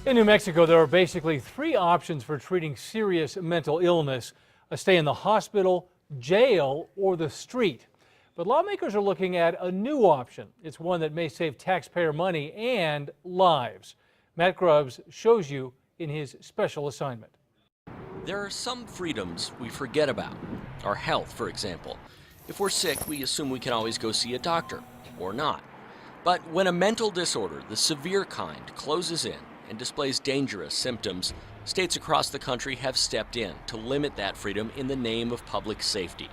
In New Mexico, there are basically three options for treating serious mental illness: a stay in the hospital, jail, or the street. But lawmakers are looking at a new option. It's one that may save taxpayer money and lives. Matt Grubbs shows you in his special assignment. There are some freedoms we forget about. Our health, for example. If we're sick, we assume we can always go see a doctor, or not. But when a mental disorder, the severe kind, closes in and displays dangerous symptoms, states across the country have stepped in to limit that freedom in the name of public safety.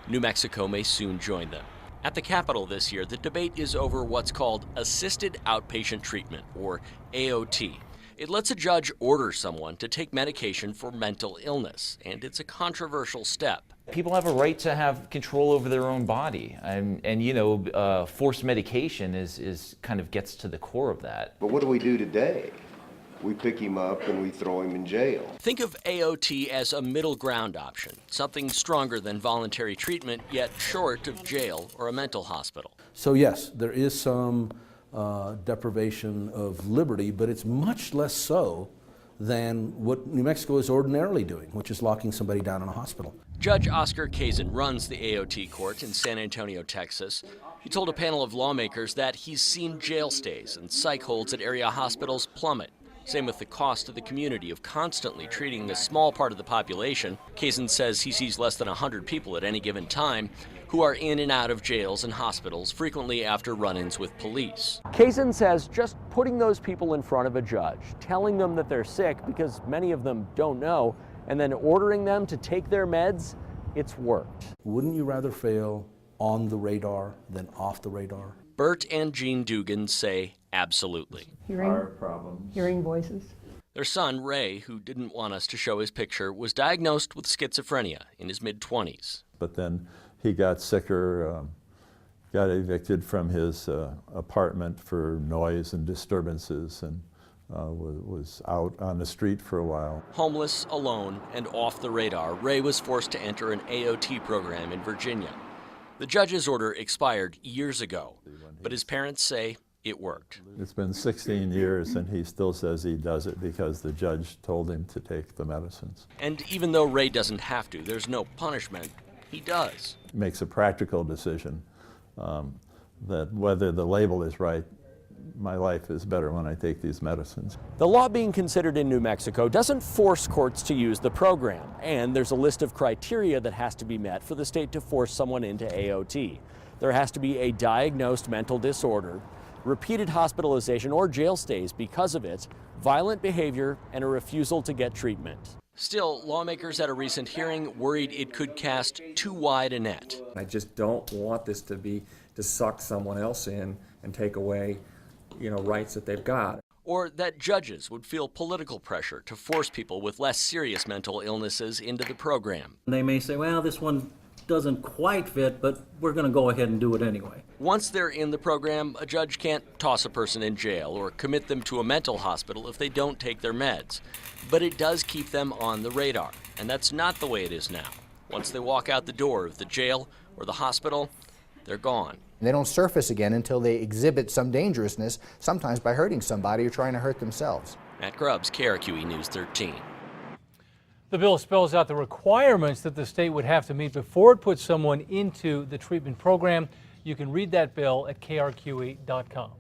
New Mexico may soon join them. At the Capitol this year, the debate is over what's called assisted outpatient treatment, or AOT. It lets a judge order someone to take medication for mental illness, and it's a controversial step. People have a right to have control over their own body, and forced medication is kind of gets to the core of that. But what do we do today? We pick him up and we throw him in jail. Think of AOT as a middle ground option, something stronger than voluntary treatment, yet short of jail or a mental hospital. So yes, there is some deprivation of liberty, but it's much less so than what New Mexico is ordinarily doing, which is locking somebody down in a hospital. Judge Oscar Kazin runs the AOT court in San Antonio, Texas. He told a panel of lawmakers that he's seen jail stays and psych holds at area hospitals plummet. Same with the cost to the community of constantly treating a small part of the population. Kazin says he sees less than 100 people at any given time who are in and out of jails and hospitals, frequently after run-ins with police. Kazin says just putting those people in front of a judge, telling them that they're sick, because many of them don't know, and then ordering them to take their meds, it's worked. Wouldn't you rather fail on the radar than off the radar? Bert and Jean Dugan say absolutely. Hearing voices. Their son, Ray, who didn't want us to show his picture, was diagnosed with schizophrenia in his mid-20s. But then he got sicker, got evicted from his apartment for noise and disturbances, and was out on the street for a while. Homeless, alone, and off the radar, Ray was forced to enter an AOT program in Virginia. The judge's order expired years ago, but his parents say it worked. It's been 16 years and he still says he does it because the judge told him to take the medicines. And even though Ray doesn't have to, there's no punishment, he does. It makes a practical decision that whether the label is right, my life is better when I take these medicines. The law being considered in New Mexico doesn't force courts to use the program, and there's a list of criteria that has to be met for the state to force someone into AOT. There has to be a diagnosed mental disorder, repeated hospitalization or jail stays because of it, violent behavior, and a refusal to get treatment. Still, lawmakers at a recent hearing worried it could cast too wide a net. I just don't want this to suck someone else in and take away rights that they've got. Or that judges would feel political pressure to force people with less serious mental illnesses into the program. They may say, well, this one doesn't quite fit, but we're going to go ahead and do it anyway. Once they're in the program, a judge can't toss a person in jail or commit them to a mental hospital if they don't take their meds. But it does keep them on the radar, and that's not the way it is now. Once they walk out the door of the jail or the hospital, they're gone. They don't surface again until they exhibit some dangerousness, sometimes by hurting somebody or trying to hurt themselves. Matt Grubbs, KRQE News 13. The bill spells out the requirements that the state would have to meet before it puts someone into the treatment program. You can read that bill at krqe.com.